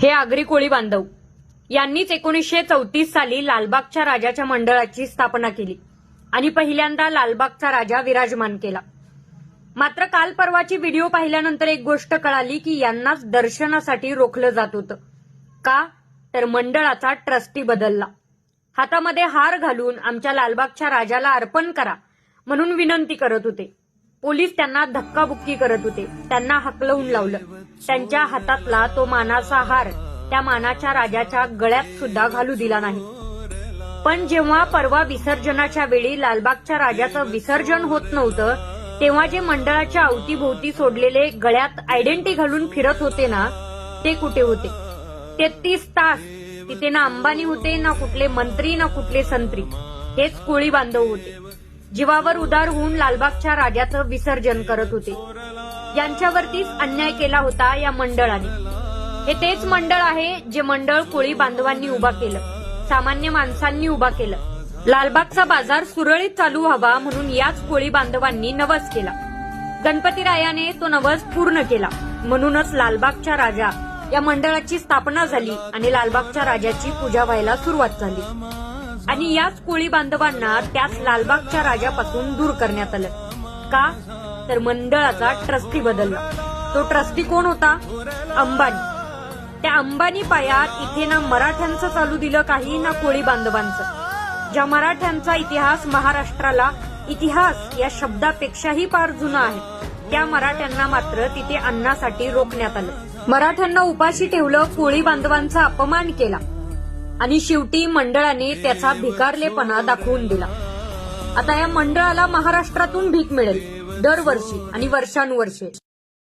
हे आगरी कोळी बांधव यांनीच 1934 साली लालबागच्या राजाच्या मंडळाची स्थापना केली आणि पहिल्यांदा लालबागचा राजा विराजमान केला. मात्र काल परवाची व्हिडिओ पाहिल्यानंतर एक गोष्ट कळाली की यांनाच दर्शनासाठी रोखलं जात होतं. का तर मंडळाचा ट्रस्टी बदलला. हातामध्ये हार घालून आमच्या लालबागच्या राजाला अर्पण करा म्हणून विनंती करत होते. पोलीस त्यांना धक्काबुक्की करत होते. त्यांना हकलवून लावलं. त्यांच्या हातातला तो मानाचा हार त्या मानाच्या राजाच्या गळ्यात सुद्धा घालू दिला नाही. पण जेव्हा परवा विसर्जनाच्या वेळी लालबागच्या राजाचं विसर्जन होत नव्हतं तेव्हा जे मंडळाच्या अवतीभोवती सोडलेले गळ्यात आयडेंटिटी घालून फिरत होते ना, ते कुठे होते? 33 तास तिथे ना अंबानी होते, ना कुठले मंत्री, ना कुठले संत्री. हेच कोळी बांधव होते. जीवावर उदार होऊन लालबागच्या राजाचं विसर्जन करत होते. यांच्यावरतीच अन्याय केला होता या मंडळाने. हे तेच मंडळ आहे जे मंडळ कोळी बांधवांनी उभा केलं, सामान्य माणसांनी उभा केलं. लालबागचा बाजार सुरळीत चालू व्हावा म्हणून याच कोळी बांधवांनी नवस केला. गणपतीरायाने तो नवस पूर्ण केला. म्हणूनच लालबागच्या राजा या मंडळाची स्थापना झाली आणि लालबागच्या राजाची पूजा व्हायला सुरुवात झाली. आणि याच कोळी बांधवांना त्याच लालबागच्या राजापासून दूर करण्यात आलं. का तर मंडळाचा ट्रस्टी बदलला. तो ट्रस्टी कोण होता? अंबानी. त्या अंबानी पायात इथे ना मराठ्यांचं चालू दिलं काही, ना कोळी बांधवांचं. ज्या मराठ्यांचा इतिहास महाराष्ट्राला इतिहास या शब्दापेक्षाही फार जुना आहे, त्या मराठ्यांना मात्र तिथे अन्नासाठी रोखण्यात आलं. मराठ्यांना उपाशी ठेवलं, कोळी बांधवांचा अपमान केला आणि शेवटी मंडळाने त्याचा भिकारलेपणा दाखवून दिला. आता या मंडळाला महाराष्ट्रातून भीक मिळेल दरवर्षी आणि वर्षानुवर्षे.